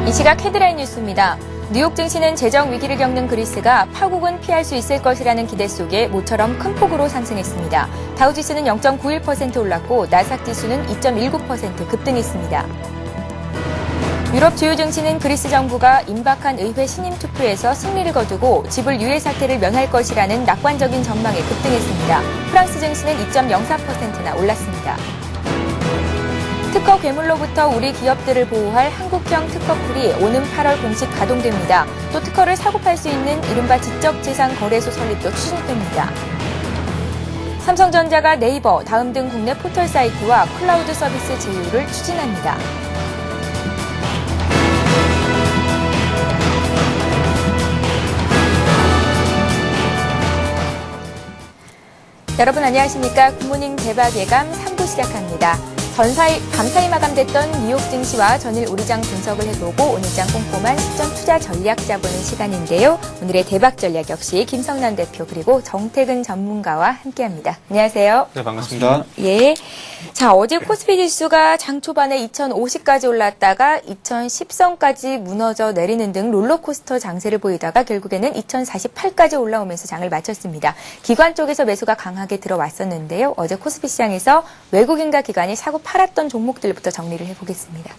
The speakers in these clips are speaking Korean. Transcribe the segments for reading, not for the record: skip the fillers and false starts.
이 시각 헤드라인 뉴스입니다. 뉴욕 증시는 재정 위기를 겪는 그리스가 파국은 피할 수 있을 것이라는 기대 속에 모처럼 큰 폭으로 상승했습니다. 다우지수는 0.91% 올랐고 나스닥 지수는 2.19% 급등했습니다. 유럽 주요 증시는 그리스 정부가 임박한 의회 신임 투표에서 승리를 거두고 지불 유예 사태를 면할 것이라는 낙관적인 전망에 급등했습니다. 프랑스 증시는 2.04%나 올랐습니다. 특허 괴물로부터 우리 기업들을 보호할 한국형 특허풀이 오는 8월 공식 가동됩니다. 또 특허를 사고 팔 수 있는 이른바 지적재산 거래소 설립도 추진됩니다. 삼성전자가 네이버, 다음 등 국내 포털 사이트와 클라우드 서비스 제휴를 추진합니다. 여러분 안녕하십니까? 굿모닝 대박 예감 3부 시작합니다. 밤사이 마감됐던 뉴욕 증시와 전일 우리장 분석을 해보고 오늘장 꼼꼼한 시점 투자 전략 짜보는 시간인데요. 오늘의 대박 전략 역시 김성남 대표 그리고 정태근 전문가와 함께합니다. 안녕하세요. 네, 반갑습니다. 예. 자, 어제 코스피 지수가 장 초반에 2050까지 올랐다가 2010선까지 무너져 내리는 등 롤러코스터 장세를 보이다가 결국에는 2048까지 올라오면서 장을 마쳤습니다. 기관 쪽에서 매수가 강하게 들어왔었는데요. 어제 코스피 시장에서 외국인과 기관이 사고 팔았던 종목들부터 정리를 해보겠습니다.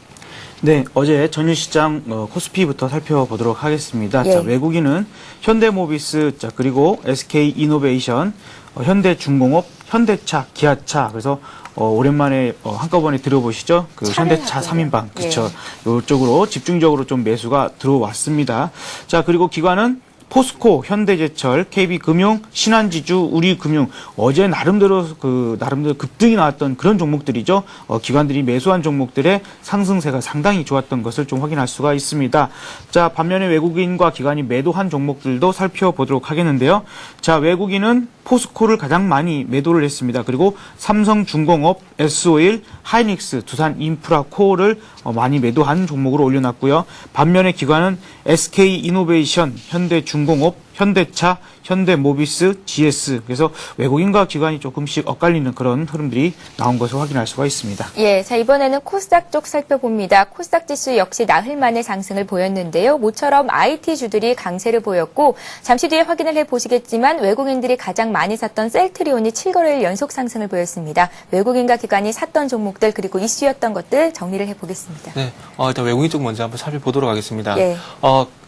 네, 어제 전일시장 코스피부터 살펴보도록 하겠습니다. 예. 자, 외국인은 현대모비스, 자, 그리고 SK이노베이션, 현대중공업, 현대차, 기아차, 그래서 오랜만에 한꺼번에 들어보시죠? 그 현대차 3인방, 그렇죠? 예. 이쪽으로 집중적으로 좀 매수가 들어왔습니다. 자, 그리고 기관은 포스코, 현대제철, KB금융, 신한지주, 우리금융 어제 나름대로 급등이 나왔던 그런 종목들이죠. 기관들이 매수한 종목들의 상승세가 상당히 좋았던 것을 좀 확인할 수가 있습니다. 자, 반면에 외국인과 기관이 매도한 종목들도 살펴보도록 하겠는데요. 자, 외국인은 포스코를 가장 많이 매도를 했습니다. 그리고 삼성중공업, S오일, 하이닉스, 두산인프라코어를 많이 매도한 종목으로 올려놨고요. 반면에 기관은 SK이노베이션, 현대중공업, 현대차, 현대모비스, GS 그래서 외국인과 기관이 조금씩 엇갈리는 그런 흐름들이 나온 것을 확인할 수가 있습니다. 예, 자 이번에는 코스닥 쪽 살펴봅니다. 코스닥 지수 역시 나흘 만에 상승을 보였는데요. 모처럼 IT주들이 강세를 보였고 잠시 뒤에 확인을 해보시겠지만 외국인들이 가장 많이 샀던 셀트리온이 7거래일 연속 상승을 보였습니다. 외국인과 기관이 샀던 종목들 그리고 이슈였던 것들 정리를 해보겠습니다. 네, 일단 외국인 쪽 먼저 한번 살펴보도록 하겠습니다. 예.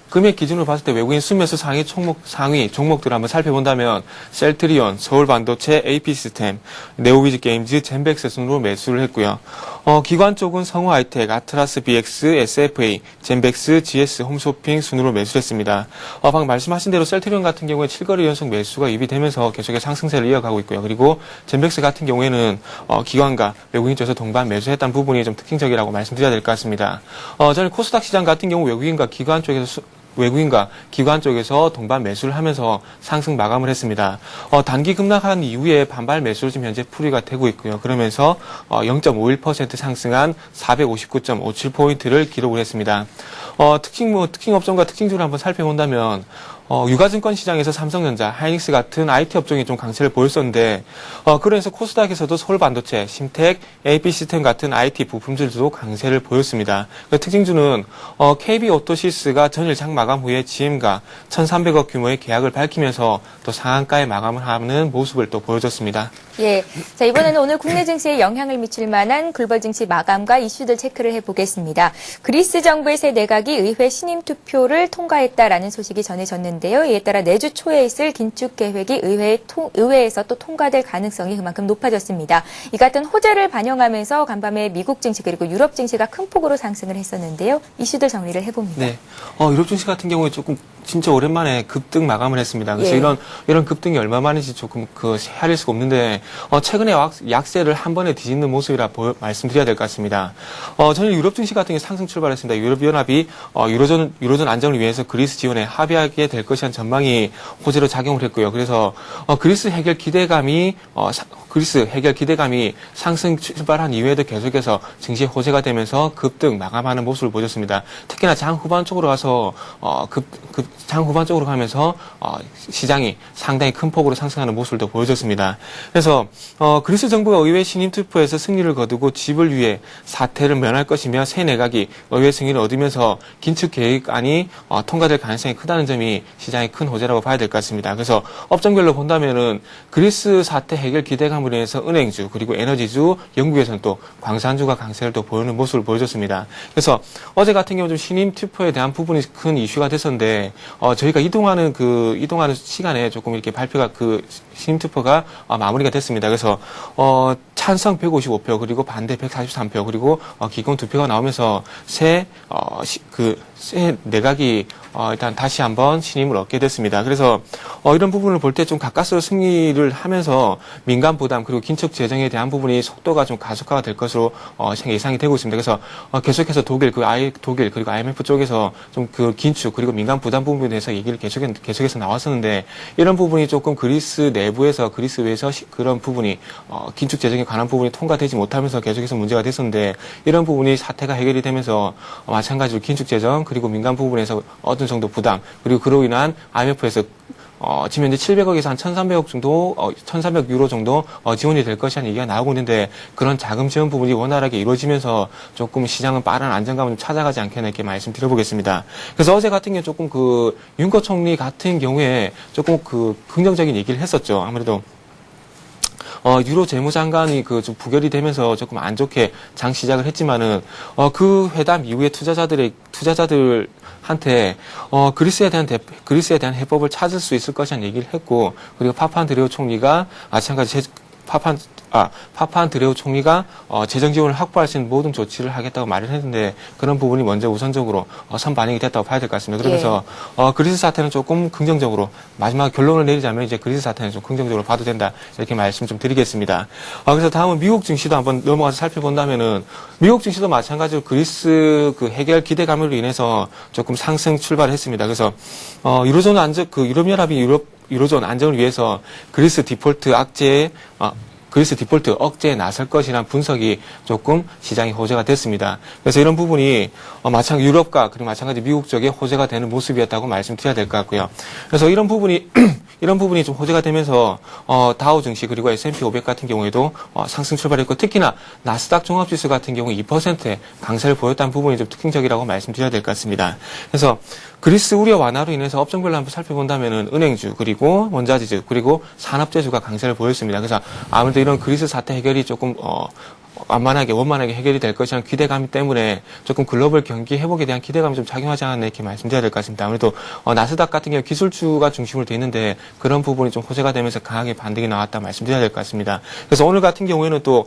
금액 기준으로 봤을 때 외국인 순매수 상위 종목들을 한번 살펴본다면 셀트리온, 서울반도체, AP시스템, 네오비즈게임즈, 젠백스 순으로 매수를 했고요. 기관 쪽은 성우하이텍, 아트라스 BX, SFA, 젠백스, GS, 홈쇼핑 순으로 매수를 했습니다. 방금 말씀하신 대로 셀트리온 같은 경우에 7거래 연속 매수가 유입되면서 계속해서 상승세를 이어가고 있고요. 그리고 젠백스 같은 경우에는 기관과 외국인 쪽에서 동반 매수했다는 부분이 좀 특징적이라고 말씀드려야 될 것 같습니다. 저는 코스닥 시장 같은 경우 외국인과 기관 쪽에서 동반 매수를 하면서 상승 마감을 했습니다. 단기 급락한 이후에 반발 매수로 지금 현재 풀이가 되고 있고요. 그러면서 0.51% 상승한 459.57포인트를 기록을 했습니다. 특징 업종과 특징주를 한번 살펴본다면 유가증권 시장에서 삼성전자, 하이닉스 같은 IT 업종이 좀 강세를 보였었는데 그러면서 코스닥에서도 서울반도체, 심텍, AP시스템 같은 IT 부품들도 강세를 보였습니다. 그 특징주는 KB오토시스가 전일 장 마감 후에 GM과 1,300억 규모의 계약을 밝히면서 또 상한가에 마감을 하는 모습을 또 보여줬습니다. 예, 자 이번에는 오늘 국내 증시에 영향을 미칠 만한 글로벌 증시 마감과 이슈들 체크를 해보겠습니다. 그리스 정부의 새 내각이 의회 신임 투표를 통과했다라는 소식이 전해졌는데요. 이에 따라 내주 초에 있을 긴축 계획이 의회에서 또 통과될 가능성이 그만큼 높아졌습니다. 이 같은 호재를 반영하면서 간밤에 미국 증시 그리고 유럽 증시가 큰 폭으로 상승을 했었는데요. 이슈들 정리를 해봅니다. 네, 유럽 증시 같은 경우에 조금 진짜 오랜만에 급등 마감을 했습니다. 그래서 예. 이런 급등이 얼마만인지 조금 헤아릴 수가 없는데 최근에 약세를 한 번에 뒤집는 모습이라 말씀드려야 될 것 같습니다. 저는 유럽 증시 같은 경우 상승 출발했습니다. 유럽연합이 유로존 안정을 위해서 그리스 지원에 합의하게 될 것이라는 전망이 호재로 작용을 했고요. 그래서 그리스 해결 기대감이 그리스 해결 기대감이 상승 출발한 이후에도 계속해서 증시에 호재가 되면서 급등 마감하는 모습을 보여줬습니다. 특히나 장 후반 쪽으로 가서 장 후반 쪽으로 가면서 시장이 상당히 큰 폭으로 상승하는 모습도 보여줬습니다. 그래서 그리스 정부가 의회 신임 투표에서 승리를 거두고 집을 위해 사태를 면할 것이며 새 내각이 의회 승리를 얻으면서 긴축 계획안이 통과될 가능성이 크다는 점이 시장의 큰 호재라고 봐야 될 것 같습니다. 그래서 업종별로 본다면은 그리스 사태 해결 기대감으로 인해서 은행주 그리고 에너지주, 영국에서는 또 광산주가 강세를 또 보이는 모습을 보여줬습니다. 그래서 어제 같은 경우 좀 신임 투표에 대한 부분이 큰 이슈가 됐었는데 저희가 이동하는 시간에 조금 이렇게 발표가 신임 투표가 마무리가 됐습니다. 그래서 찬성 155표 그리고 반대 143표 그리고 기권 2표가 나오면서 새 내각이 일단 다시 한번 신임을 얻게 됐습니다. 그래서 이런 부분을 볼 때 좀 가까스로 승리를 하면서 민간 부담 그리고 긴축 재정에 대한 부분이 속도가 좀 가속화가 될 것으로 예상이 되고 있습니다. 그래서 계속해서 독일 그리고 IMF 쪽에서 좀 그 긴축 그리고 민간 부담 부분에 대해서 얘기를 계속해서 나왔었는데 이런 부분이 조금 그리스 내부에서 그리스 외에서 그런 부분이 긴축 재정에 관한 부분이 통과되지 못하면서 계속해서 문제가 됐었는데 이런 부분이 사태가 해결이 되면서 마찬가지로 긴축 재정 그리고 민간 부분에서 어느 정도 부담 그리고 그로 인한 IMF에서 지금 현재 700억에서 한 1,300억 정도, 1,300 유로 정도 지원이 될 것이라는 얘기가 나오고 있는데 그런 자금 지원 부분이 원활하게 이루어지면서 조금 시장은 빠른 안정감을 좀 찾아가지 않겠나 이렇게 말씀드려보겠습니다. 그래서 어제 같은 경우 조금 윤커 총리 같은 경우에 조금 긍정적인 얘기를 했었죠. 아무래도 유로 재무장관이 좀 부결이 되면서 조금 안 좋게 장 시작을 했지만은 그 회담 이후에 투자자들한테 그리스에 대한 해법을 찾을 수 있을 것이라는 얘기를 했고 그리고 파판드레오 총리가 마찬가지 파판드레오 총리가 재정 지원을 확보할 수 있는 모든 조치를 하겠다고 말을 했는데 그런 부분이 먼저 우선적으로 선반영이 됐다고 봐야 될 것 같습니다. 그러면서 그리스 사태는 조금 긍정적으로 마지막 결론을 내리자면 이제 그리스 사태는 좀 긍정적으로 봐도 된다 이렇게 말씀 좀 드리겠습니다. 그래서 다음은 미국 증시도 한번 넘어가서 살펴본다면은 미국 증시도 마찬가지로 그리스 해결 기대감으로 인해서 조금 상승 출발했습니다. 그래서 유로존 유로존 안정을 위해서 그리스 디폴트 억제에 나설 것이라는 분석이 조금 시장의 호재가 됐습니다. 그래서 이런 부분이 마찬가지 유럽과 그리고 마찬가지 미국 쪽에 호재가 되는 모습이었다고 말씀드려야 될 것 같고요. 그래서 이런 부분이 좀 호재가 되면서 다우 증시 그리고 S&P 500 같은 경우에도 상승 출발했고 특히나 나스닥 종합지수 같은 경우 2%의 강세를 보였다는 부분이 좀 특징적이라고 말씀드려야 될 것 같습니다. 그래서 그리스 우려 완화로 인해서 업종별로 한번 살펴본다면은 은행주 그리고 원자재주 그리고 산업재주가 강세를 보였습니다. 그래서 아무래도 이런 그리스 사태 해결이 조금 원만하게 해결이 될 것이라는 기대감 때문에 조금 글로벌 경기 회복에 대한 기대감이 좀 작용하지 않았나 이렇게 말씀드려야 될 것 같습니다. 아무래도 나스닥 같은 경우 기술주가 중심으로 돼 있는데 그런 부분이 좀 호재가 되면서 강하게 반등이 나왔다 말씀드려야 될 것 같습니다. 그래서 오늘 같은 경우에는 또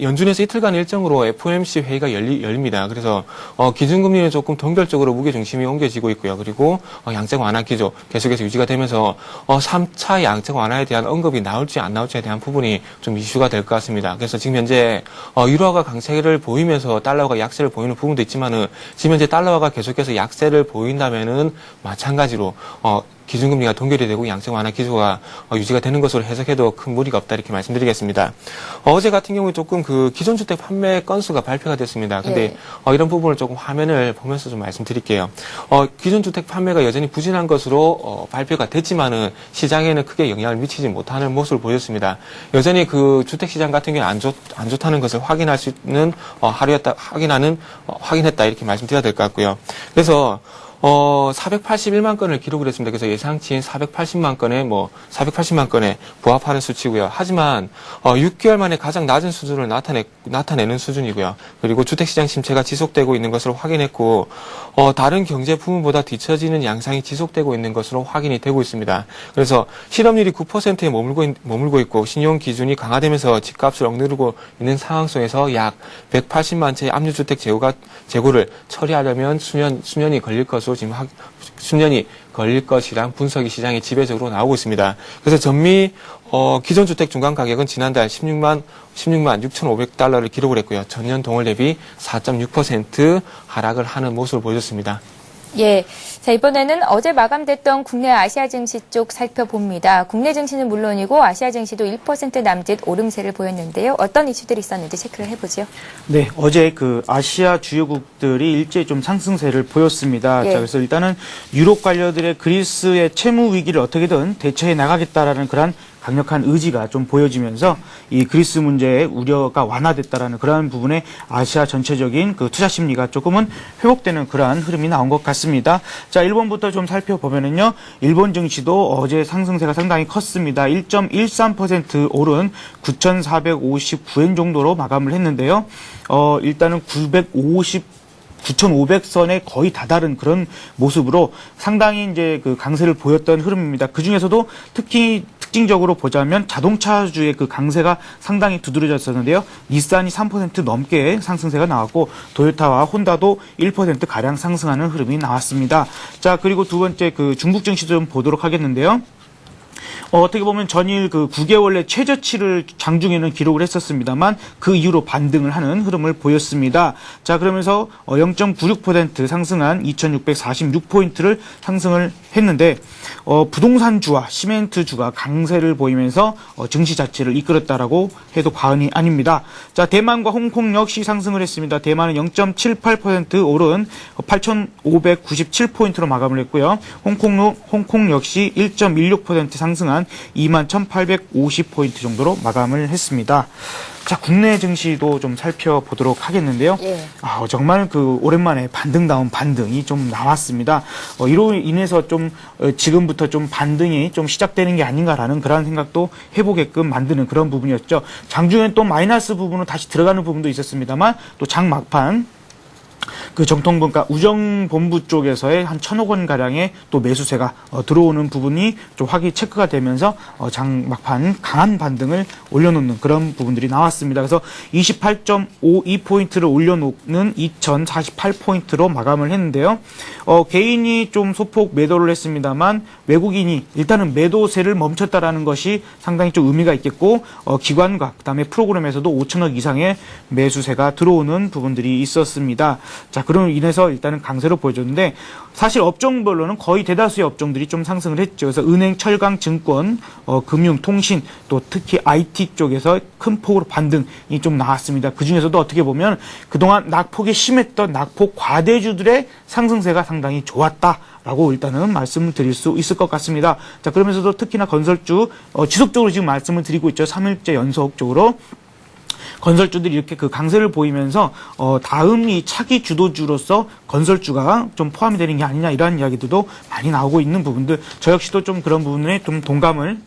연준에서 이틀간 일정으로 FOMC 회의가 열립니다. 그래서 기준금리는 조금 동결적으로 무게 중심이 옮겨지고 있고요. 그리고 양적 완화 기조 계속해서 유지가 되면서 3차 양적 완화에 대한 언급이 나올지 안 나올지에 대한 부분이 좀 이슈가 될 것 같습니다. 그래서 지금 현재 유로화가 강세를 보이면서 달러가 약세를 보이는 부분도 있지만은 지금 현재 달러화가 계속해서 약세를 보인다면은 마찬가지로 기준금리가 동결이 되고 양적 완화 기조가 유지가 되는 것으로 해석해도 큰 무리가 없다 이렇게 말씀드리겠습니다. 어제 같은 경우에 조금 기존 주택 판매 건수가 발표가 됐습니다. 근데 이런 부분을 조금 화면을 보면서 좀 말씀드릴게요. 기존 주택 판매가 여전히 부진한 것으로 발표가 됐지만은 시장에는 크게 영향을 미치지 못하는 모습을 보였습니다. 여전히 주택 시장 같은 경우에 안 좋다는 것을 확인할 수 있는 확인했다 이렇게 말씀드려야 될 것 같고요. 그래서 481만 건을 기록을 했습니다. 그래서 예상치인 480만 건에 부합하는 수치고요. 하지만 6개월 만에 가장 낮은 수준을 나타내는 수준이고요. 그리고 주택시장 침체가 지속되고 있는 것으로 확인했고 다른 경제 부문보다 뒤처지는 양상이 지속되고 있는 것으로 확인이 되고 있습니다. 그래서 실업률이 9%에 머물고 있고 신용 기준이 강화되면서 집값을 억누르고 있는 상황 속에서 약 180만 채의 압류주택 재고를 처리하려면 수년이 걸릴 것으로 지금 수년이 걸릴 것이란 분석이 시장에 지배적으로 나오고 있습니다. 그래서 전미 기존 주택 중간 가격은 지난달 16만 6,500달러를 기록을 했고요. 전년 동월 대비 4.6% 하락을 하는 모습을 보여줬습니다. 예. 자, 이번에는 어제 마감됐던 국내 아시아 증시 쪽 살펴봅니다. 국내 증시는 물론이고 아시아 증시도 1% 남짓 오름세를 보였는데요. 어떤 이슈들이 있었는지 체크를 해보죠. 네, 어제 그 아시아 주요국들이 일제히 좀 상승세를 보였습니다. 예. 자, 그래서 일단은 유럽 관료들의 그리스의 채무 위기를 어떻게든 대처해 나가겠다라는 그런 강력한 의지가 좀 보여지면서 이 그리스 문제의 우려가 완화됐다라는 그러한 부분에 아시아 전체적인 그 투자 심리가 조금은 회복되는 그러한 흐름이 나온 것 같습니다. 자, 일본부터 좀 살펴보면은요, 일본 증시도 어제 상승세가 상당히 컸습니다. 1.13% 오른 9,459엔 정도로 마감을 했는데요. 일단은 9,500선에 거의 다다른 그런 모습으로 상당히 이제 그 강세를 보였던 흐름입니다. 그 중에서도 특징적으로 보자면 자동차주의 그 강세가 상당히 두드러졌었는데요. 닛산이 3% 넘게 상승세가 나왔고 도요타와 혼다도 1% 가량 상승하는 흐름이 나왔습니다. 자, 그리고 두 번째 그 중국 증시도 좀 보도록 하겠는데요. 어떻게 보면 전일 그 9개월 내 최저치를 장중에는 기록을 했었습니다만 그 이후로 반등을 하는 흐름을 보였습니다. 자, 그러면서 0.96% 상승한 2,646포인트를 상승을 했는데 부동산주와 시멘트주가 강세를 보이면서 증시 자체를 이끌었다라고 해도 과언이 아닙니다. 자, 대만과 홍콩 역시 상승을 했습니다. 대만은 0.78% 오른 8,597포인트로 마감을 했고요. 홍콩 역시 1.16% 상승한 21,850포인트 정도로 마감을 했습니다. 자, 국내 증시도 좀 살펴보도록 하겠는데요. 예. 정말 그 오랜만에 반등다운 반등이 좀 나왔습니다. 이로 인해서 좀 지금부터 좀 반등이 좀 시작되는 게 아닌가라는 그런 생각도 해보게끔 만드는 그런 부분이었죠. 장중엔 또 마이너스 부분은 다시 들어가는 부분도 있었습니다만 또 장 막판 그 정통분과 우정본부 쪽에서의 한 1,000억 원 가량의 또 매수세가 들어오는 부분이 좀 체크가 되면서 장 막판 강한 반등을 올려놓는 그런 부분들이 나왔습니다. 그래서 28.52포인트를 올려놓는 2,048포인트로 마감을 했는데요. 개인이 좀 소폭 매도를 했습니다만 외국인이 일단은 매도세를 멈췄다라는 것이 상당히 좀 의미가 있겠고 기관과 그다음에 프로그램에서도 5천억 이상의 매수세가 들어오는 부분들이 있었습니다. 자, 그로 인해서 일단은 강세로 보여줬는데 사실 업종별로는 거의 대다수의 업종들이 좀 상승을 했죠. 그래서 은행, 철강, 증권, 금융, 통신, 또 특히 IT 쪽에서 큰 폭으로 반등이 좀 나왔습니다. 그 중에서도 어떻게 보면 그동안 낙폭이 심했던 낙폭 과대주들의 상승세가 상당히 좋았다라고 일단은 말씀을 드릴 수 있을 것 같습니다. 자, 그러면서도 특히나 건설주 지속적으로 지금 말씀을 드리고 있죠. 3일째 연속적으로. 건설주들이 이렇게 그 강세를 보이면서 다음이 차기 주도주로서 건설주가 좀 포함이 되는 게 아니냐 이런 이야기들도 많이 나오고 있는 부분들 저 역시도 좀 그런 부분에 좀 동감을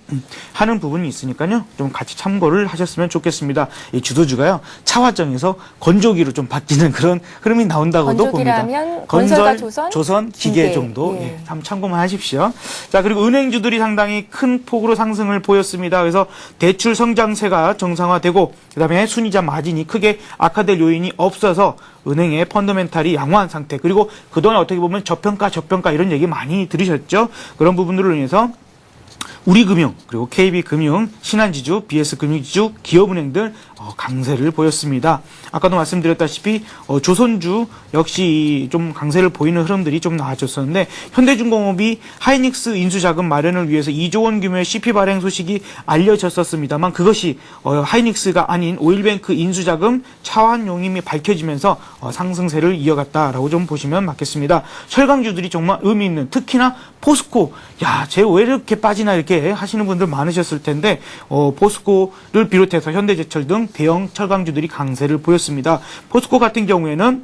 하는 부분이 있으니까요. 좀 같이 참고를 하셨으면 좋겠습니다. 이 주도주가요. 차화정에서 건조기로 좀 바뀌는 그런 흐름이 나온다고도 봅니다. 건조기라면 건설과 조선, 기계 정도 예. 참 참고만 하십시오. 자, 그리고 은행주들이 상당히 큰 폭으로 상승을 보였습니다. 그래서 대출 성장세가 정상화되고 그다음에 순이자 마진이 크게 악화될 요인이 없어서 은행의 펀더멘탈이 양호한 상태 그리고 그동안 어떻게 보면 저평가 이런 얘기 많이 들으셨죠. 그런 부분들로 인해서 우리금융 그리고 KB금융, 신한지주, BS금융지주, 기업은행들 강세를 보였습니다. 아까도 말씀드렸다시피 조선주 역시 좀 강세를 보이는 흐름들이 좀 나아졌었는데 현대중공업이 하이닉스 인수자금 마련을 위해서 2조 원 규모의 CP 발행 소식이 알려졌었습니다만 그것이 하이닉스가 아닌 오일뱅크 인수자금 차환 용임이 밝혀지면서 상승세를 이어갔다라고 좀 보시면 맞겠습니다. 철강주들이 정말 의미 있는 특히나 포스코 쟤 왜 이렇게 빠지나 이렇게 하시는 분들 많으셨을 텐데 포스코를 비롯해서 현대제철 등 대형 철강주들이 강세를 보였습니다. 포스코 같은 경우에는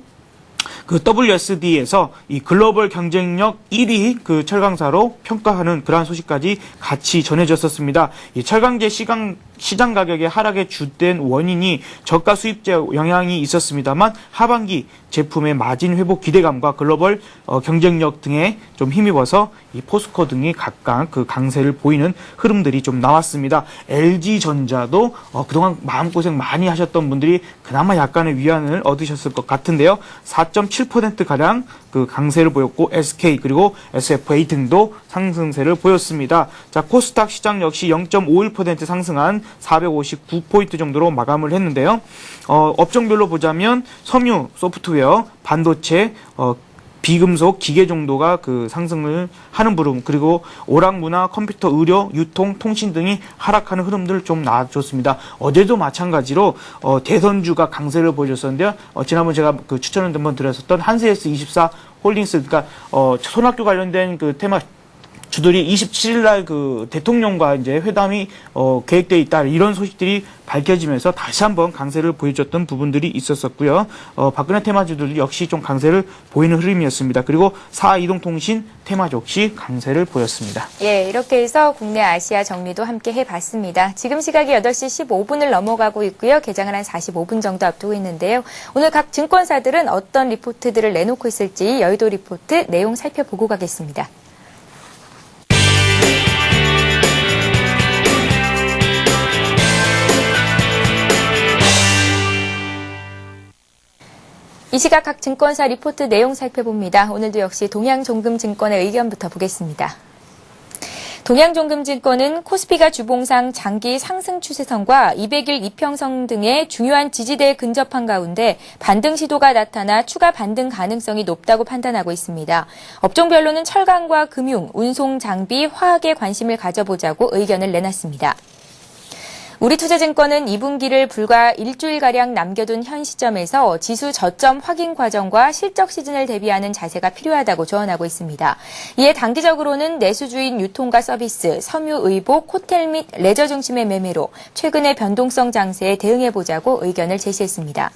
그 WSD에서 이 글로벌 경쟁력 1위 그 철강사로 평가하는 그러한 소식까지 같이 전해졌었습니다. 이 철강제 시장 가격의 하락에 주된 원인이 저가 수입제 영향이 있었습니다만 하반기 제품의 마진 회복 기대감과 글로벌 경쟁력 등에 좀 힘입어서 이 포스코 등이 각각 그 강세를 보이는 흐름들이 좀 나왔습니다. LG전자도 그동안 마음고생 많이 하셨던 분들이 그나마 약간의 위안을 얻으셨을 것 같은데요. 4.7%가량 그 강세를 보였고 SK 그리고 SFA 등도 상승세를 보였습니다. 자, 코스닥 시장 역시 0.51% 상승한 459포인트 정도로 마감을 했는데요. 업종별로 보자면 섬유, 소프트웨어, 반도체, 비금속, 기계 정도가 그 상승을 하는 부분, 그리고 오락문화, 컴퓨터, 의료, 유통, 통신 등이 하락하는 흐름들 좀 나와줬습니다. 어제도 마찬가지로 대선주가 강세를 보여줬었는데요. 지난번 제가 그 추천을 한번 드렸었던 한세S24 홀딩스, 그러니까 손학규 관련된 그 테마 주들이 27일 날 그 대통령과 이제 회담이 계획되어 있다, 이런 소식들이 밝혀지면서 다시 한번 강세를 보여줬던 부분들이 있었었고요. 박근혜 테마주들도 역시 좀 강세를 보이는 흐름이었습니다. 그리고 4이동통신 테마주 역시 강세를 보였습니다. 예, 이렇게 해서 국내 아시아 정리도 함께 해봤습니다. 지금 시각이 8시 15분을 넘어가고 있고요. 개장을 한 45분 정도 앞두고 있는데요. 오늘 각 증권사들은 어떤 리포트들을 내놓고 있을지 여의도 리포트 내용 살펴보고 가겠습니다. 이 시각 각 증권사 리포트 내용 살펴봅니다. 오늘도 역시 동양종금증권의 의견부터 보겠습니다. 동양종금증권은 코스피가 주봉상 장기 상승 추세선과 200일 이평선 등의 중요한 지지대에 근접한 가운데 반등 시도가 나타나 추가 반등 가능성이 높다고 판단하고 있습니다. 업종별로는 철강과 금융, 운송, 장비, 화학에 관심을 가져보자고 의견을 내놨습니다. 우리투자증권은 2분기를 불과 일주일가량 남겨둔 현 시점에서 지수 저점 확인 과정과 실적 시즌을 대비하는 자세가 필요하다고 조언하고 있습니다. 이에 단기적으로는 내수주인 유통과 서비스, 섬유, 의복, 호텔 및 레저 중심의 매매로 최근의 변동성 장세에 대응해보자고 의견을 제시했습니다.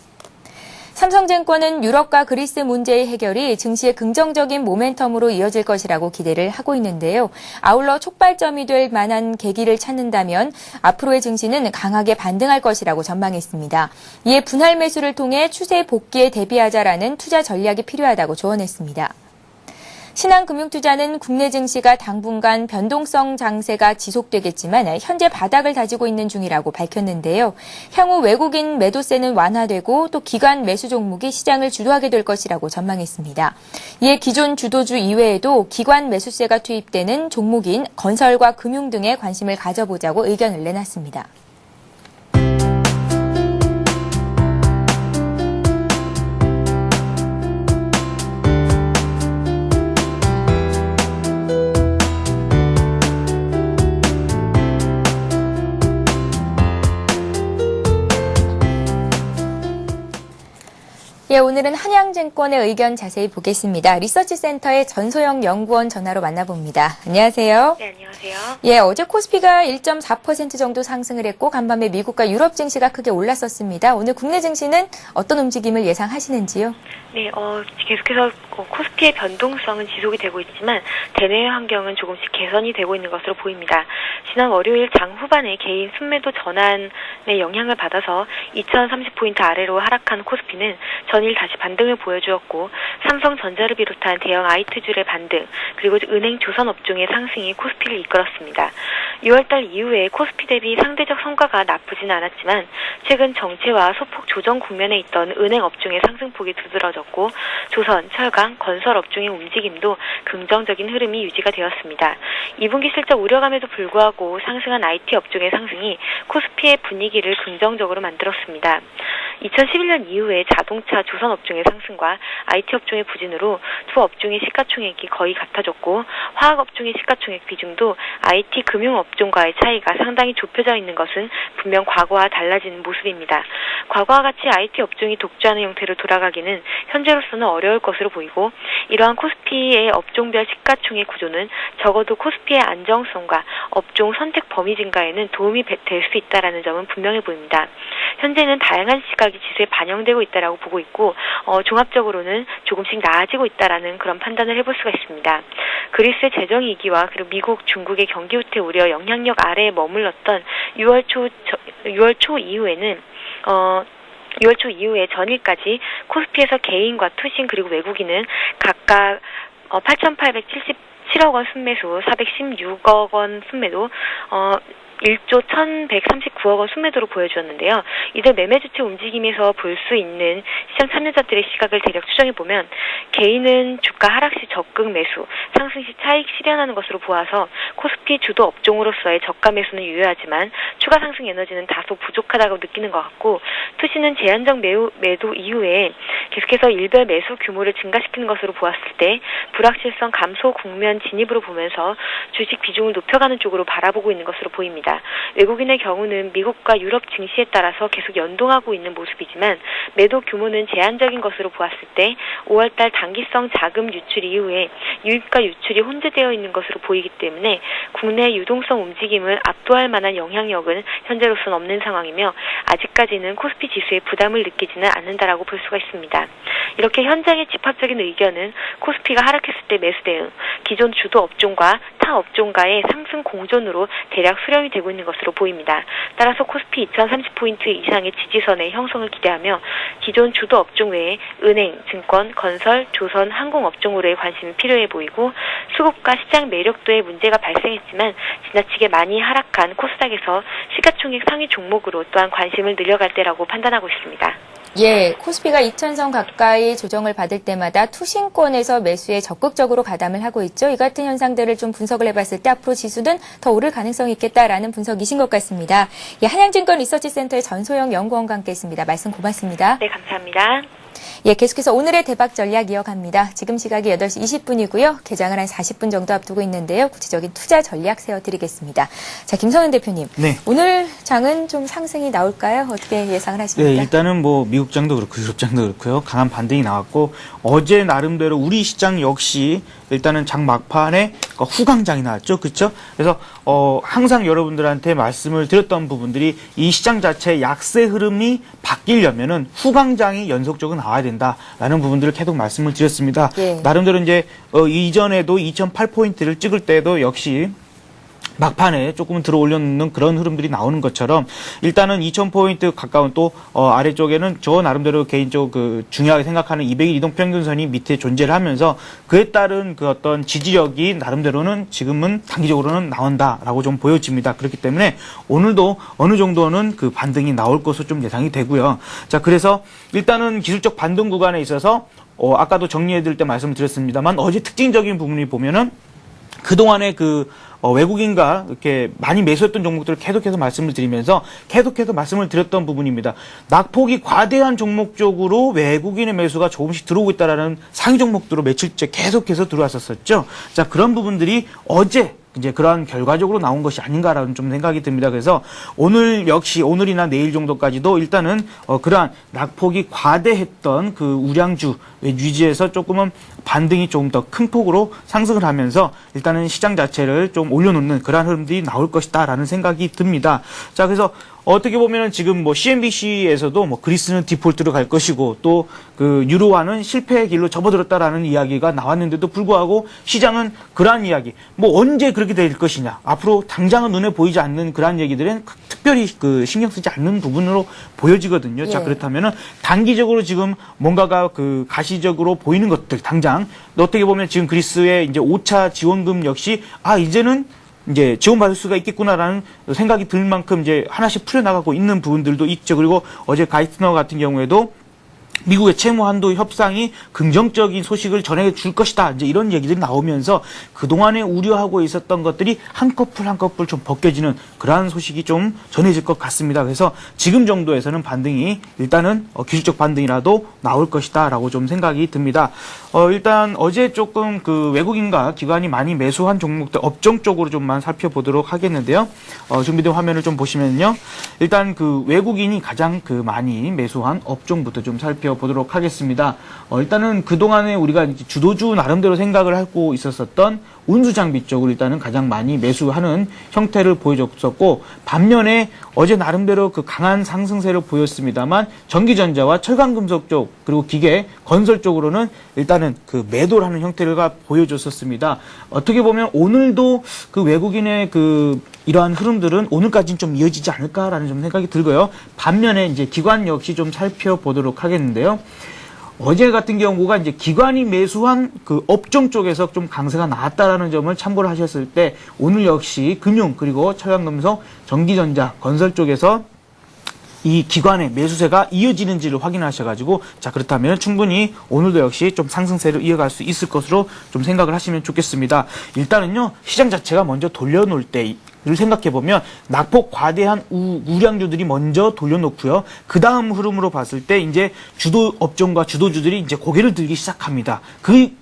삼성증권은 유럽과 그리스 문제의 해결이 증시의 긍정적인 모멘텀으로 이어질 것이라고 기대를 하고 있는데요. 아울러 촉발점이 될 만한 계기를 찾는다면 앞으로의 증시는 강하게 반등할 것이라고 전망했습니다. 이에 분할 매수를 통해 추세 복귀에 대비하자라는 투자 전략이 필요하다고 조언했습니다. 신한금융투자는 국내 증시가 당분간 변동성 장세가 지속되겠지만 현재 바닥을 다지고 있는 중이라고 밝혔는데요. 향후 외국인 매도세는 완화되고 또 기관 매수 종목이 시장을 주도하게 될 것이라고 전망했습니다. 이에 기존 주도주 이외에도 기관 매수세가 투입되는 종목인 건설과 금융 등에 관심을 가져보자고 의견을 내놨습니다. 예, 오늘은 한양증권의 의견 자세히 보겠습니다. 리서치센터의 전소영 연구원 전화로 만나봅니다. 안녕하세요. 네, 안녕하세요. 예, 어제 코스피가 1.4% 정도 상승을 했고 간밤에 미국과 유럽 증시가 크게 올랐었습니다. 오늘 국내 증시는 어떤 움직임을 예상하시는지요? 네, 계속해서 코스피의 변동성은 지속이 되고 있지만 대내 환경은 조금씩 개선이 되고 있는 것으로 보입니다. 지난 월요일 장 후반에 개인 순매도 전환의 영향을 받아서 2030포인트 아래로 하락한 코스피는 전일 다시 반등을 보여주었고 삼성전자를 비롯한 대형 IT주의 반등, 그리고 은행 조선 업종의 상승이 코스피를 이끌었습니다. 6월달 이후에 코스피 대비 상대적 성과가 나쁘진 않았지만 최근 정체와 소폭 조정 국면에 있던 은행 업종의 상승폭이 두드러졌고 조선, 철강, 건설 업종의 움직임도 긍정적인 흐름이 유지가 되었습니다. 2분기 실적 우려감에도 불구하고 상승한 IT 업종의 상승이 코스피의 분위기를 긍정적으로 만들었습니다. 2011년 이후에 자동차, 조선 업종의 상승과 IT 업종의 부진으로 두 업종의 시가총액이 거의 같아졌고 화학 업종의 시가총액 비중도 IT 금융 업종과의 차이가 상당히 좁혀져 있는 것은 분명 과거와 달라진 모습입니다. 과거와 같이 IT 업종이 독주하는 형태로 돌아가기는 현재로서는 어려울 것으로 보이고 이러한 코스피의 업종별 시가총액 구조는 적어도 코스피의 안정성과 업종 선택 범위 증가에는 도움이 될 수 있다는 점은 분명해 보입니다. 현재는 다양한 시각이 지수에 반영되고 있다고 보고 있고 종합적으로는 조금씩 나아지고 있다는 그런 판단을 해볼 수가 있습니다. 그리스의 재정 위기와 그리고 미국, 중국의 경기 후퇴 우려 영향력 아래에 머물렀던 6월 초 이후에는 6월 초 이후에 전일까지 코스피에서 개인과 투신 그리고 외국인은 각각 8,877억 원 순매수, 416억 원 순매도, 1조 1,139억 원 순매도로 보여주었는데요. 이들 매매 주체 움직임에서 볼 수 있는 시장 참여자들의 시각을 대략 추정해보면 개인은 주가 하락 시 적극 매수, 상승 시 차익 실현하는 것으로 보아서 코스피 주도 업종으로서의 저가 매수는 유효하지만 추가 상승 에너지는 다소 부족하다고 느끼는 것 같고, 투시는 제한적 매도 이후에 계속해서 일별 매수 규모를 증가시키는 것으로 보았을 때 불확실성 감소 국면 진입으로 보면서 주식 비중을 높여가는 쪽으로 바라보고 있는 것으로 보입니다. 외국인의 경우는 미국과 유럽 증시에 따라서 계속 연동하고 있는 모습이지만 매도 규모는 제한적인 것으로 보았을 때 5월달 단기성 자금 유출 이후에 유입과 유출이 혼재되어 있는 것으로 보이기 때문에 국내 유동성 움직임을 압도할 만한 영향력은 현재로서는 없는 상황이며 아직까지는 코스피 지수에 부담을 느끼지는 않는다라고 볼 수가 있습니다. 이렇게 현장의 집합적인 의견은 코스피가 하락했을 때 매수 대응, 기존 주도 업종과 타 업종과의 상승 공존으로 대략 수렴이 되고 있는 것으로 보입니다. 따라서 코스피 2030포인트 이상의 지지선의 형성을 기대하며 기존 주도 업종 외에 은행, 증권, 건설, 조선, 항공 업종으로의 관심이 필요해 보이고, 수급과 시장 매력도에 문제가 발생했지만 지나치게 많이 하락한 코스닥에서 시가총액 상위 종목으로 또한 관심을 늘려갈 때라고 판단하고 있습니다. 예, 코스피가 2000선 가까이 조정을 받을 때마다 투신권에서 매수에 적극적으로 가담을 하고 있죠. 이 같은 현상들을 좀 분석을 해봤을 때 앞으로 지수는 더 오를 가능성이 있겠다라는 분석이신 것 같습니다. 예, 한양증권 리서치센터의 전소영 연구원과 함께했습니다. 말씀 고맙습니다. 네, 감사합니다. 예, 계속해서 오늘의 대박 전략 이어갑니다. 지금 시각이 8시 20분이고요. 개장을 한 40분 정도 앞두고 있는데요. 구체적인 투자 전략 세워드리겠습니다. 자, 김성현 대표님. 네. 오늘 장은 좀 상승이 나올까요? 어떻게 예상을 하십니까? 네, 일단은 뭐 미국장도 그렇고 유럽장도 그렇고요. 강한 반등이 나왔고, 어제 나름대로 우리 시장 역시 일단은 장 막판에 후강장이 나왔죠. 그렇죠? 그래서 항상 여러분들한테 말씀을 드렸던 부분들이 이 시장 자체의 약세 흐름이 바뀌려면은 후강장이 연속적으로 나와야 된다라는 부분들을 계속 말씀을 드렸습니다. 예. 나름대로 이제 이전에도 2008포인트를 찍을 때도 역시 막판에 조금은 들어 올려놓는 그런 흐름들이 나오는 것처럼 일단은 2000포인트 가까운 또 아래쪽에는 저 나름대로 개인적으로 중요하게 생각하는 200일 이동평균선이 밑에 존재를 하면서 그에 따른 그 어떤 지지력이 나름대로는 지금은 단기적으로는 나온다라고 좀 보여집니다. 그렇기 때문에 오늘도 어느 정도는 그 반등이 나올 것으로 좀 예상이 되고요. 자, 그래서 일단은 기술적 반등 구간에 있어서 아까도 정리해드릴 때 말씀드렸습니다만 어제 특징적인 부분이 보면은 그동안에 외국인과 이렇게 많이 매수했던 종목들을 계속해서 말씀을 드리면서 계속해서 말씀을 드렸던 부분입니다. 낙폭이 과대한 종목 쪽으로 외국인의 매수가 조금씩 들어오고 있다라는 상위 종목들로 며칠째 계속해서 들어왔었죠. 자, 그런 부분들이 어제 이제 그러한 결과적으로 나온 것이 아닌가라는 좀 생각이 듭니다. 그래서 오늘 역시 오늘이나 내일 정도까지도 일단은 그러한 낙폭이 과대했던 그 우량주 유지해서 조금은 반등이 조금 더 큰 폭으로 상승을 하면서 일단은 시장 자체를 좀 올려놓는 그러한 흐름들이 나올 것이다라는 생각이 듭니다. 자, 그래서 어떻게 보면은 지금 뭐 CNBC에서도 뭐 그리스는 디폴트로 갈 것이고 또 그 유로화는 실패의 길로 접어들었다라는 이야기가 나왔는데도 불구하고 시장은 그러한 이야기, 뭐 언제 그렇게 될 것이냐, 앞으로 당장은 눈에 보이지 않는 그러한 얘기들은 특별히 그 신경 쓰지 않는 부분으로 보여지거든요. 자, 그렇다면은 단기적으로 지금 뭔가가 그 가시적으로 보이는 것들 당장 어떻게 보면 지금 그리스의 이제 5차 지원금 역시 이제는 이제 지원받을 수가 있겠구나라는 생각이 들 만큼 이제 하나씩 풀려나가고 있는 부분들도 있죠. 그리고 어제 가이트너 같은 경우에도 미국의 채무 한도 협상이 긍정적인 소식을 전해줄 것이다. 이제 이런 얘기들이 나오면서 그동안에 우려하고 있었던 것들이 한꺼풀 한꺼풀 좀 벗겨지는 그러한 소식이 좀 전해질 것 같습니다. 그래서 지금 정도에서는 반등이 일단은 기술적 반등이라도 나올 것이다 라고 좀 생각이 듭니다. 일단 어제 조금 그 외국인과 기관이 많이 매수한 종목들 업종 쪽으로 좀만 살펴보도록 하겠는데요. 준비된 화면을 좀 보시면요. 일단 그 외국인이 가장 그 많이 매수한 업종부터 좀 살펴보도록 하겠습니다. 일단은 그동안에 우리가 이제 주도주 나름대로 생각을 하고 있었던 운수장비 쪽으로 일단은 가장 많이 매수하는 형태를 보여줬었고, 반면에 어제 나름대로 그 강한 상승세를 보였습니다만 전기전자와 철강금속 쪽 그리고 기계, 건설 쪽으로는 일단은 그 매도를 하는 형태를 보여줬었습니다. 어떻게 보면 오늘도 그 외국인의 그 이러한 흐름들은 오늘까지는 좀 이어지지 않을까라는 좀 생각이 들고요. 반면에 이제 기관 역시 좀 살펴보도록 하겠는데요. 어제 같은 경우가 이제 기관이 매수한 그 업종 쪽에서 좀 강세가 나왔다라는 점을 참고를 하셨을 때 오늘 역시 금융 그리고 철강금속, 전기전자, 건설 쪽에서 이 기관의 매수세가 이어지는지를 확인하셔가지고 자 그렇다면 충분히 오늘도 역시 좀 상승세를 이어갈 수 있을 것으로 좀 생각을 하시면 좋겠습니다. 일단은요 시장 자체가 먼저 돌려놓을 때 를 생각해보면 낙폭 과대한 우량주들이 먼저 돌려놓고요. 그 다음 흐름으로 봤을 때 이제 주도 업종과 주도주들이 이제 고개를 들기 시작합니다.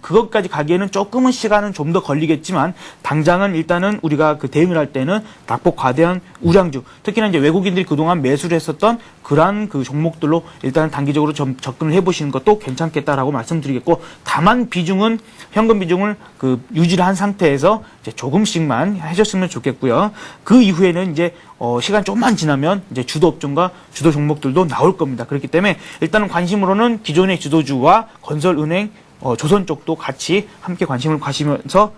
그것까지 가기에는 조금은 시간은 좀 더 걸리겠지만 당장은 일단은 우리가 그 대응을 할 때는 낙폭 과대한 우량주, 특히나 이제 외국인들이 그동안 매수를 했었던 그러한 그 종목들로 일단은 단기적으로 좀 접근을 해보시는 것도 괜찮겠다라고 말씀드리겠고, 다만 비중은 현금 비중을 그 유지를 한 상태에서 이제 조금씩만 하셨으면 좋겠고요. 그 이후에는 이제 시간 조금만 지나면 이제 주도 업종과 주도 종목들도 나올 겁니다. 그렇기 때문에 일단은 관심으로는 기존의 주도주와 건설은행, 조선 쪽도 같이 함께 관심을 가시면서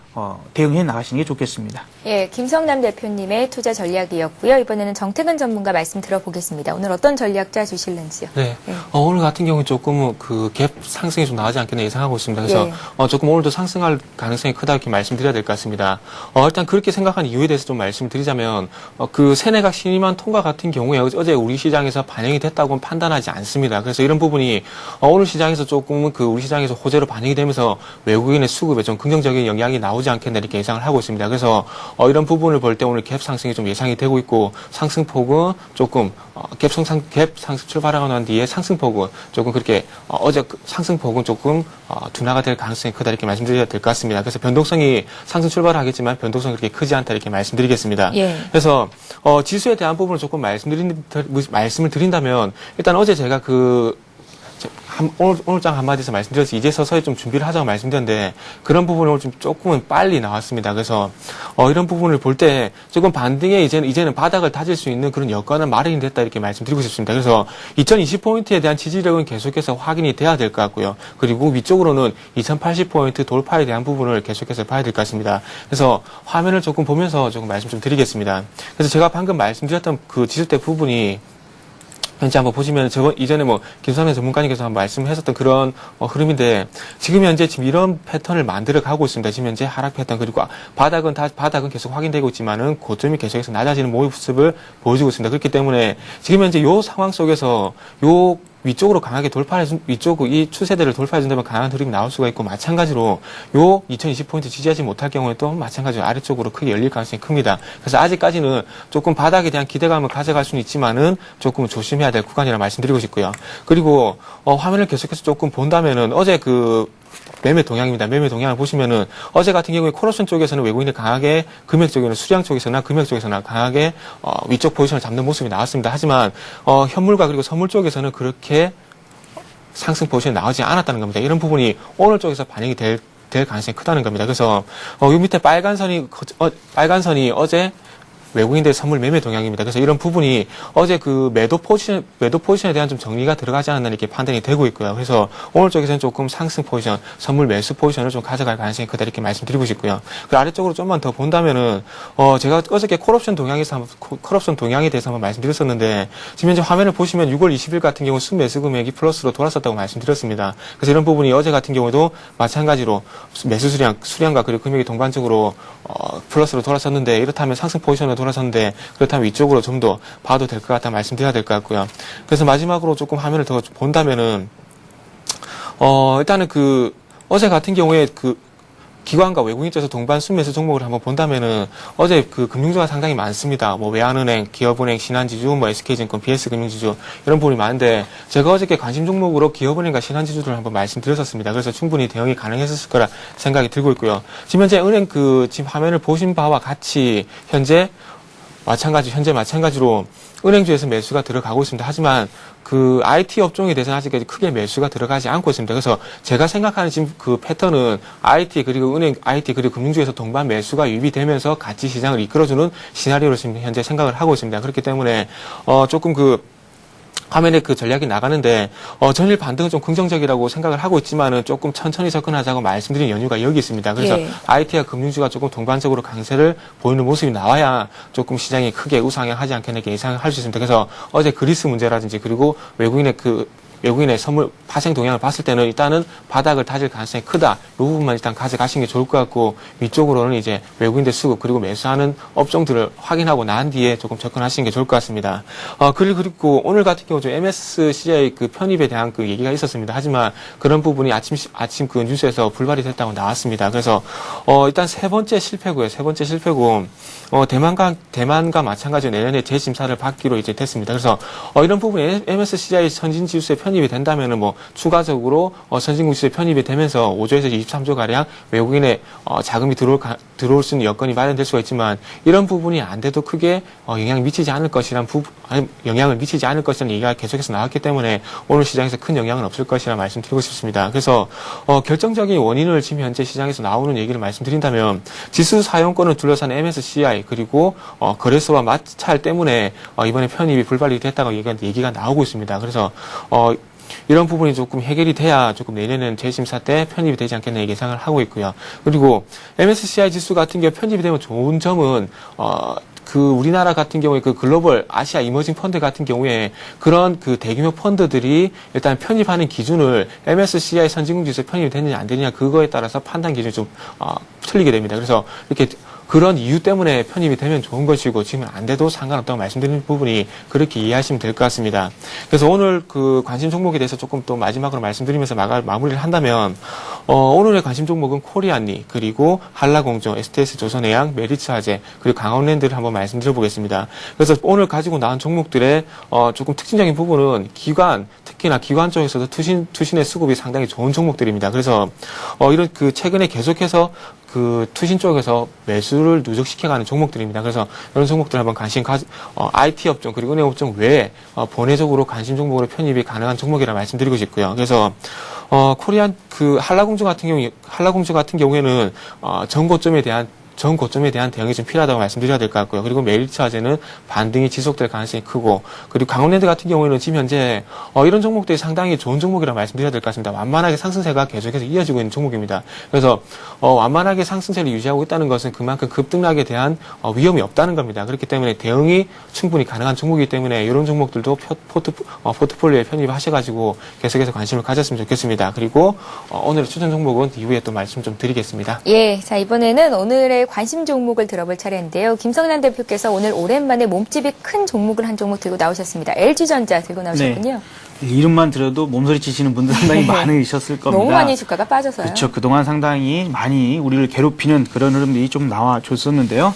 대응해 나가시는 게 좋겠습니다. 예, 김성남 대표님의 투자 전략이었고요. 이번에는 정태근 전문가 말씀 들어보겠습니다. 오늘 어떤 전략 짜주실는지요? 네. 예. 오늘 같은 경우는 조금 그 갭 상승이 좀 나오지 않겠나 예상하고 있습니다. 그래서 예. 조금 오늘도 상승할 가능성이 크다 이렇게 말씀드려야 될 것 같습니다. 일단 그렇게 생각한 이유에 대해서 좀 말씀을 드리자면 그 세내각 신임한 통과 같은 경우에 어제 우리 시장에서 반영이 됐다고는 판단하지 않습니다. 그래서 이런 부분이 오늘 시장에서 조금 그 우리 시장에서 호재로 반영이 되면서 외국인의 수급에 좀 긍정적인 영향이 나오지 않겠나 이렇게 예상을 하고 있습니다. 그래서 이런 부분을 볼 때 오늘 갭 상승이 좀 예상이 되고 있고, 상승폭은 조금 갭 상승 출발하고 난 뒤에 상승폭은 조금 그렇게 어제 상승폭은 조금 둔화가 될 가능성이 크다 이렇게 말씀드려야 될 것 같습니다. 그래서 변동성이 상승 출발하겠지만 변동성이 그렇게 크지 않다 이렇게 말씀드리겠습니다. 예. 그래서 지수에 대한 부분을 조금 말씀을 드린다면, 일단 어제 제가 오늘 장 한마디에서 말씀드렸어요. 이제 서서히 좀 준비를 하자고 말씀드렸는데, 그런 부분을 오늘 좀 조금은 빨리 나왔습니다. 그래서, 이런 부분을 볼 때 조금 반등에 이제는 바닥을 다질 수 있는 그런 여건은 마련이 됐다 이렇게 말씀드리고 싶습니다. 그래서 2020포인트에 대한 지지력은 계속해서 확인이 돼야 될 것 같고요. 그리고 위쪽으로는 2080포인트 돌파에 대한 부분을 계속해서 봐야 될 것 같습니다. 그래서 화면을 조금 보면서 조금 말씀 좀 드리겠습니다. 그래서 제가 방금 말씀드렸던 그 지수대 부분이 현재 한번 보시면 이전에 김선혜 전문가님께서 한번 말씀하셨던 그런 흐름인데, 지금 현재 이런 패턴을 만들어 가고 있습니다. 지금 현재 하락 패턴, 그리고 바닥은 계속 확인되고 있지만은 고점이 계속해서 낮아지는 모습을 보여주고 있습니다. 그렇기 때문에 지금 현재 요 상황 속에서 위쪽으로 강하게 이 추세대를 돌파해준다면 강한 흐름이 나올 수가 있고, 마찬가지로 요 2020포인트 지지하지 못할 경우에 또 마찬가지로 아래쪽으로 크게 열릴 가능성이 큽니다. 그래서 아직까지는 조금 바닥에 대한 기대감을 가져갈 수는 있지만은 조금 조심해야 될 구간이라 말씀드리고 싶고요. 그리고 화면을 계속해서 조금 본다면은 어제 매매 동향입니다. 매매 동향을 보시면은 어제 같은 경우에 콜옵션 쪽에서는 외국인이 강하게, 금액 쪽에는 수량 쪽에서나 금액 쪽에서나 강하게 위쪽 포지션을 잡는 모습이 나왔습니다. 하지만 현물과 그리고 선물 쪽에서는 그렇게 상승 포지션이 나오지 않았다는 겁니다. 이런 부분이 오늘 쪽에서 반영이 될 가능성이 크다는 겁니다. 그래서 요 밑에 빨간 선이 어제 외국인들의 선물 매매 동향입니다. 그래서 이런 부분이 어제 그 매도 포지션에 대한 좀 정리가 들어가지 않았나 이렇게 판단이 되고 있고요. 그래서 오늘 쪽에서는 조금 상승 포지션, 선물 매수 포지션을 좀 가져갈 가능성이 크다 이렇게 말씀드리고 싶고요. 그 아래쪽으로 좀만 더 본다면은 제가 어저께 콜옵션 동향에 대해서 한번 말씀드렸었는데, 지금 현재 화면을 보시면 6월 20일 같은 경우 순매수 금액이 플러스로 돌았었다고 말씀드렸습니다. 그래서 이런 부분이 어제 같은 경우도 마찬가지로 매수 수량과 그리고 금액이 동반적으로 플러스로 돌았었는데, 이렇다면 상승 포지션으로 돌아섰는데, 그렇다면 위쪽으로 좀 더 봐도 될 것 같다 말씀드려야 될 것 같고요. 그래서 마지막으로 조금 화면을 더 본다면은 일단은 어제 같은 경우에 기관과 외국인 쪽에서 동반 순매수 종목을 한번 본다면은 어제 금융주가 상당히 많습니다. 외환은행, 기업은행, 신한지주, SK증권, BS금융지주 이런 부분이 많은데, 제가 어저께 관심 종목으로 기업은행과 신한지주를 한번 말씀드렸었습니다. 그래서 충분히 대응이 가능했을 거라 생각이 들고 있고요. 지금 현재 은행 지금 화면을 보신 바와 같이 현재 마찬가지로 은행주에서 매수가 들어가고 있습니다. 하지만 IT 업종에 대해서는 아직까지 크게 매수가 들어가지 않고 있습니다. 그래서 제가 생각하는 지금 패턴은 IT 그리고 금융주에서 동반 매수가 유입이 되면서 같이 시장을 이끌어주는 시나리오로 지금 현재 생각을 하고 있습니다. 그렇기 때문에 조금 화면에 전략이 나가는데, 전일 반등은 좀 긍정적이라고 생각을 하고 있지만은 조금 천천히 접근하자고 말씀드린 연유가 여기 있습니다. 그래서 IT와 금융주가 조금 동반적으로 강세를 보이는 모습이 나와야 조금 시장이 크게 우상향하지 않겠나 이렇게 예상을 할 수 있습니다. 그래서 어제 그리스 문제라든지, 그리고 외국인의 외국인의 선물 파생 동향을 봤을 때는 일단은 바닥을 다질 가능성이 크다. 이 부분만 일단 가져가시는 게 좋을 것 같고 위쪽으로는 이제 외국인들 수급 그리고 매수하는 업종들을 확인하고 난 뒤에 조금 접근하시는 게 좋을 것 같습니다. 그리고 오늘 같은 경우 좀 MSCI 그 편입에 대한 그 얘기가 있었습니다. 하지만 그런 부분이 아침 그 뉴스에서 불발이 됐다고 나왔습니다. 그래서 일단 세 번째 실패고요. 대만과 마찬가지로 내년에 재심사를 받기로 이제 됐습니다. 그래서 이런 부분이 MSCI 선진지수에 편입이 된다면은 뭐 추가적으로 선진국 지수에 편입이 되면서 5조에서 23조 가량 외국인의 자금이 들어올 수 있는 여건이 마련될 수가 있지만 이런 부분이 안 돼도 크게 영향을 미치지 않을 것이라는 얘기가 계속해서 나왔기 때문에 오늘 시장에서 큰 영향은 없을 것이라 말씀드리고 싶습니다. 그래서 결정적인 원인을 지금 현재 시장에서 나오는 얘기를 말씀드린다면 지수 사용권을 둘러싼 MSCI 그리고 거래소와 마찰 때문에 이번에 편입이 불발이 됐다고 얘기가 나오고 있습니다. 그래서 이런 부분이 조금 해결이 돼야 조금 내년에는 재심사 때 편입이 되지 않겠나 예상을 하고 있고요. 그리고 MSCI 지수 같은 경우 편입이 되면 좋은 점은 우리나라 같은 경우에 그 글로벌 아시아 이머징 펀드 같은 경우에 그런 그 대규모 펀드들이 일단 편입하는 기준을 MSCI 선진국 지수에 편입이 됐느냐 안 되느냐 그거에 따라서 판단 기준이 좀 틀리게 됩니다. 그래서 이렇게 그런 이유 때문에 편입이 되면 좋은 것이고 지금은 안 돼도 상관없다고 말씀드리는 부분이 그렇게 이해하시면 될 것 같습니다. 그래서 오늘 그 관심 종목에 대해서 조금 또 마지막으로 말씀드리면서 마무리를 한다면 오늘의 관심 종목은 코리안리 그리고 한라공정, STS 조선해양, 메리츠화재 그리고 강원랜드를 한번 말씀드려 보겠습니다. 그래서 오늘 가지고 나온 종목들의 조금 특징적인 부분은 특히나 기관 쪽에서도 투신의 수급이 상당히 좋은 종목들입니다. 그래서 이런 최근에 계속해서 투신 쪽에서 매수를 누적시켜가는 종목들입니다. 그래서 이런 종목들 한번 IT 업종 그리고 은행 업종 외에 본회적으로 관심 종목으로 편입이 가능한 종목이라 말씀드리고 싶고요. 그래서 한라공주 같은 경우에는 전 고점에 대한 대응이 좀 필요하다고 말씀드려야 될 것 같고요. 그리고 메리츠화재는 반등이 지속될 가능성이 크고, 그리고 강원랜드 같은 경우에는 지금 현재 이런 종목들이 상당히 좋은 종목이라고 말씀드려야 될 것 같습니다. 완만하게 상승세가 계속해서 이어지고 있는 종목입니다. 그래서 완만하게 상승세를 유지하고 있다는 것은 그만큼 급등락에 대한 위험이 없다는 겁니다. 그렇기 때문에 대응이 충분히 가능한 종목이기 때문에 이런 종목들도 포트폴리오에 편입하셔가지고 계속해서 관심을 가졌으면 좋겠습니다. 그리고 오늘의 추천 종목은 이후에 또 말씀 좀 드리겠습니다. 예, 자 이번에는 오늘의 관심 종목을 들어볼 차례인데요. 김성난 대표께서 오늘 오랜만에 몸집이 큰 종목을 한 종목 들고 나오셨습니다. LG전자 들고 나오셨군요. 네. 이름만 들어도 몸소리 치시는 분들 상당히 많으셨을 겁니다. 너무 많이 주가가 빠져서요. 그렇죠. 그동안 상당히 많이 우리를 괴롭히는 그런 흐름들이 좀 나와줬었는데요.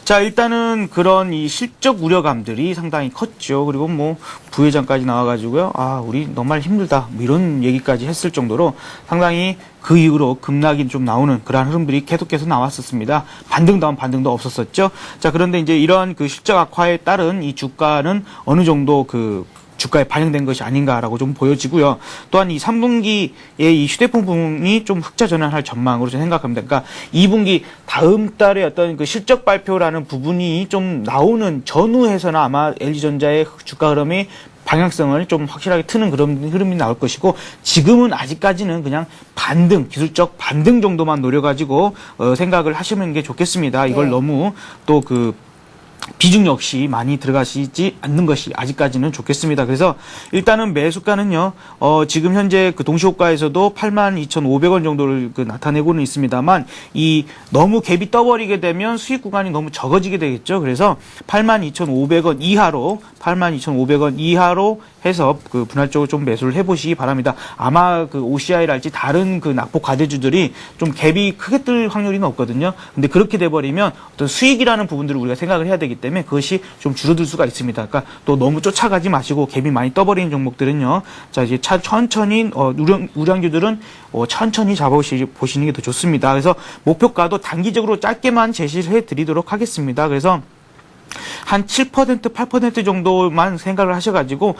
자, 일단은 그런 이 실적 우려감들이 상당히 컸죠. 그리고 뭐 부회장까지 나와가지고요. 우리 정말 힘들다. 뭐 이런 얘기까지 했을 정도로 상당히 그 이후로 급락이 좀 나오는 그러한 흐름들이 계속해서 나왔었습니다. 반등도 없었었죠. 자, 그런데 이제 이러한 그 실적 악화에 따른 이 주가는 어느 정도 주가에 반영된 것이 아닌가라고 좀 보여지고요. 또한 이 3분기에 이 휴대폰 부분이 좀 흑자 전환할 전망으로 저는 생각합니다. 그러니까 2분기 다음 달에 어떤 그 실적 발표라는 부분이 좀 나오는 전후에서는 아마 LG전자의 주가 흐름이 방향성을 좀 확실하게 트는 그런 흐름이 나올 것이고, 지금은 아직까지는 그냥 기술적 반등 정도만 노려가지고 생각을 하시는 게 좋겠습니다. 이걸 너무 또 비중 역시 많이 들어가시지 않는 것이 아직까지는 좋겠습니다. 그래서 일단은 매수가는요, 지금 현재 동시호가에서도 82,500원 정도를 나타내고는 있습니다만, 너무 갭이 떠버리게 되면 수익 구간이 너무 적어지게 되겠죠. 그래서 82,500원 이하로 해서 분할적으로 좀 매수를 해보시기 바랍니다. 아마 OCI랄지 다른 낙폭 과대주들이 좀 갭이 크게 뜰 확률이 없거든요. 근데 그렇게 돼버리면 어떤 수익이라는 부분들을 우리가 생각을 해야 되기 때문에 그것이 좀 줄어들 수가 있습니다. 그러니까 또 너무 쫓아가지 마시고 갭이 많이 떠버리는 종목들은요. 자, 이제 천천히 우량주들은 천천히 잡아보시는 게 더 좋습니다. 그래서 목표가도 단기적으로 짧게만 제시를 해드리도록 하겠습니다. 그래서 한 7%, 8% 정도만 생각을 하셔가지고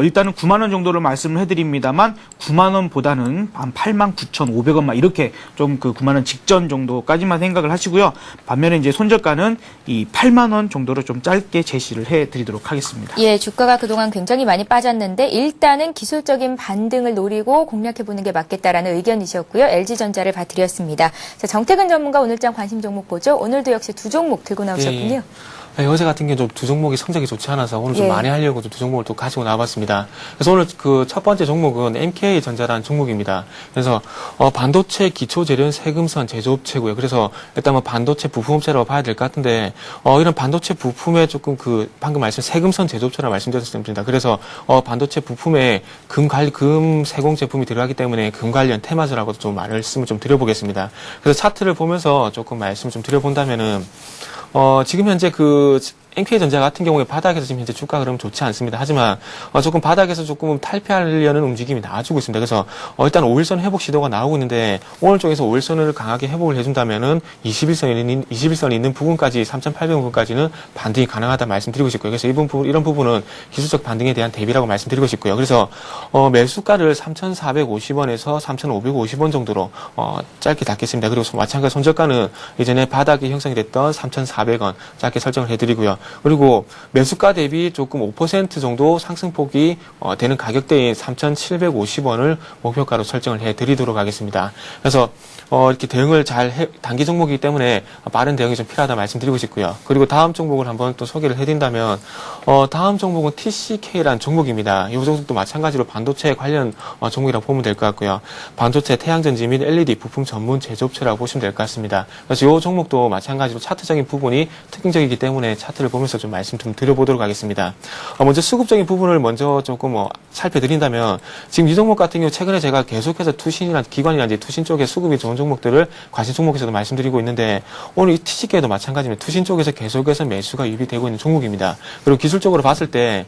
일단은 9만 원 정도를 말씀을 해드립니다만 9만 원보다는 한 89,500원만 이렇게 좀 9만 원 직전 정도까지만 생각을 하시고요. 반면에 이제 손절가는 이 8만 원 정도로 좀 짧게 제시를 해드리도록 하겠습니다. 예, 주가가 그동안 굉장히 많이 빠졌는데 일단은 기술적인 반등을 노리고 공략해보는 게 맞겠다라는 의견이셨고요. LG전자를 봐드렸습니다. 자, 정태근 전문가 오늘장 관심 종목 보죠. 오늘도 역시 두 종목 들고 나오셨군요. 네, 어제 같은 경우 좀 두 종목이 성적이 좋지 않아서 오늘 좀 예. 많이 하려고 두 종목을 또 가지고 나와봤습니다. 그래서 오늘 그 첫 번째 종목은 MK전자라는 종목입니다. 그래서 반도체 기초재료는 세금선 제조업체고요. 그래서 일단 뭐 반도체 부품업체라고 봐야 될 것 같은데 이런 반도체 부품에 조금 그 방금 말씀 세금선 제조업체라고 말씀드렸습니다. 그래서 반도체 부품에 금 세공 제품이 들어가기 때문에 금 관련 테마주라고도 좀 말씀을 좀 드려보겠습니다. 그래서 차트를 보면서 조금 말씀을 좀 드려본다면은 지금 현재 그 NK전자 같은 경우에 바닥에서 지금 현재 주가 흐름 좋지 않습니다. 하지만 조금 바닥에서 조금 탈피하려는 움직임이 나와주고 있습니다. 그래서 일단 5일선 회복 시도가 나오고 있는데 오늘 쪽에서 5일선을 강하게 회복을 해준다면은 21선이 있는 부분까지 3,800원까지는 반등이 가능하다 말씀드리고 싶고요. 그래서 이런 부분은 기술적 반등에 대한 대비라고 말씀드리고 싶고요. 그래서 매수가를 3,450원에서 3,550원 정도로 짧게 닫겠습니다. 그리고 마찬가지 손절가는 이전에 바닥이 형성이 됐던 3,400원 짧게 설정을 해드리고요. 그리고 매수가 대비 조금 5% 정도 상승폭이 되는 가격대인 3,750원을 목표가로 설정을 해드리도록 하겠습니다. 그래서 이렇게 대응을 단기 종목이기 때문에 빠른 대응이 좀 필요하다 말씀드리고 싶고요. 그리고 다음 종목을 한번 또 소개를 해드린다면 다음 종목은 TCK라는 종목입니다. 이 종목도 마찬가지로 반도체 관련 종목이라고 보면 될 것 같고요. 반도체 태양전지 및 LED 부품 전문 제조업체라고 보시면 될 것 같습니다. 그래서 이 종목도 마찬가지로 차트적인 부분이 특징적이기 때문에 차트를 보면서 좀 말씀 좀 드려보도록 하겠습니다. 먼저 수급적인 부분을 먼저 조금 살펴드린다면 지금 이 종목 같은 경우 최근에 제가 계속해서 기관이나 투신 쪽에 수급이 좋은 종목들을 과신 종목에서도 말씀드리고 있는데 오늘 이 TCK도 마찬가지입니다. 투신 쪽에서 계속해서 매수가 유입되고 있는 종목입니다. 그리고 기술적으로 봤을 때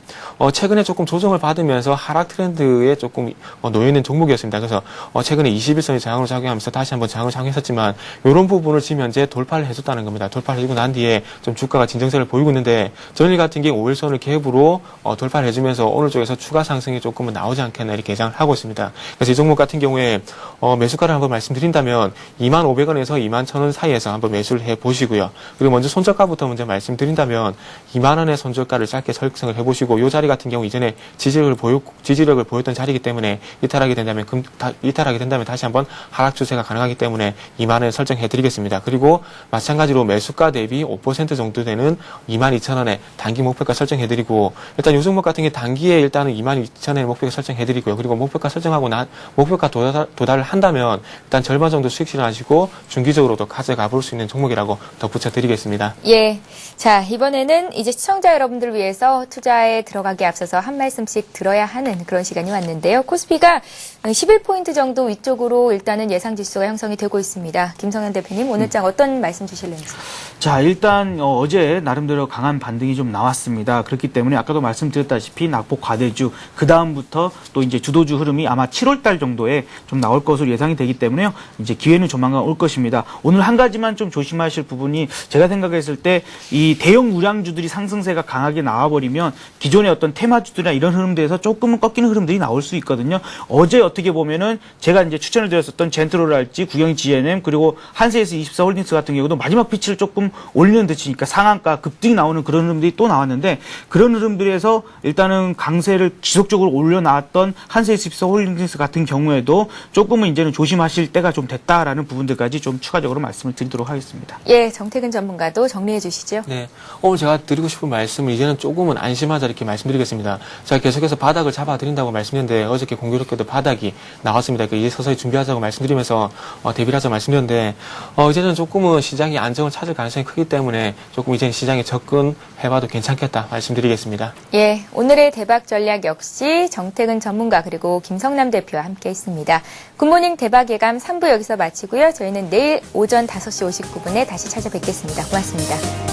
최근에 조금 조정을 받으면서 하락 트렌드에 조금 놓여있는 종목이었습니다. 그래서 최근에 21선이 저항으로 작용하면서 다시 한번 저항을 작용했었지만 이런 부분을 지금 현재 돌파를 해줬다는 겁니다. 돌파를 해주고 난 뒤에 좀 주가가 진정세를 보이고 있는데 전일 같은 경우 5일선을 갭으로 돌파를 해주면서 오늘 쪽에서 추가 상승이 조금은 나오지 않겠나 이렇게 예상을 하고 있습니다. 그래서 이 종목 같은 경우에 매수가를 한번 말씀드린다면 25,000원에서 21,000원 사이에서 한번 매수를 해보시고요. 그리고 먼저 손절가부터 먼저 말씀드린다면 20,000원의 손절가를 짧게 설정을 해보시고 이 자리 같은 경우 이전에 지지력을 보였던 자리이기 때문에 이탈하게 된다면 다시 한번 하락 추세가 가능하기 때문에 20,000원에 설정해드리겠습니다. 그리고 마찬가지로 매수가 대비 5% 정도 되는 22,000원에 단기 목표가 설정해드리고 일단 요 종목 같은 게 단기에 일단은 22,000원에 목표가 설정해드리고요. 그리고 목표가 설정하고 목표가 도달을 한다면 일단 절반 정도 수익 실현하시고 중기적으로도 가져가 볼 수 있는 종목이라고 덧붙여 드리겠습니다. 예. 자, 이번에는 이제 시청자 여러분들을 위해서 투자에 들어가기 앞서서 한 말씀씩 들어야 하는 그런 시간이 왔는데요. 코스피가 11포인트 정도 위쪽으로 일단은 예상 지수가 형성이 되고 있습니다. 김성현 대표님, 오늘장 어떤 말씀 주실는지. 자, 일단 어제 나름대로 강한 반등이 좀 나왔습니다. 그렇기 때문에 아까도 말씀드렸다시피 낙폭 과대주, 그 다음부터 또 이제 주도주 흐름이 아마 7월달 정도에 좀 나올 것으로 예상이 되기 때문에요. 이제 기회는 조만간 올 것입니다. 오늘 한 가지만 좀 조심하실 부분이 제가 생각했을 때 이 대형 우량주들이 상승세가 강하게 나와버리면 기존의 어떤 테마주들이나 이런 흐름들에서 조금은 꺾이는 흐름들이 나올 수 있거든요. 어제 어떻게 보면은 제가 이제 추천을 드렸었던 젠트로랄지 구경이 GNM 그리고 한세에서 24 홀딩스 같은 경우도 마지막 피치를 조금 올리는 듯이 그러니까 상한가 급등이 나오는 그런 흐름들이 또 나왔는데 그런 흐름들에서 일단은 강세를 지속적으로 올려나왔던 한세에서 24 홀딩스 같은 경우에도 조금은 이제는 조심하실 때가 좀 됐다라는 부분들까지 좀 추가적으로 말씀을 드리도록 하겠습니다. 예, 정태근 전문가도 정리해 주시죠. 네, 오늘 제가 드리고 싶은 말씀은 이제는 조금은 안심하자 이렇게 말씀드리겠습니다. 제가 계속해서 바닥을 잡아드린다고 말씀드렸는데 어저께 공교롭게도 바닥이 나왔습니다. 이제 서서히 준비하자고 말씀드리면서 대비를 하자고 말씀드렸는데 이제는 조금은 시장이 안정을 찾을 가능성이 크기 때문에 조금 이제 시장에 접근해봐도 괜찮겠다 말씀드리겠습니다. 예, 오늘의 대박 전략 역시 정태근 전문가 그리고 김성남 대표와 함께 했습니다. 굿모닝 대박 예감 3부 여기서 마치고요. 저희는 내일 오전 5시 59분에 다시 찾아뵙겠습니다. 고맙습니다.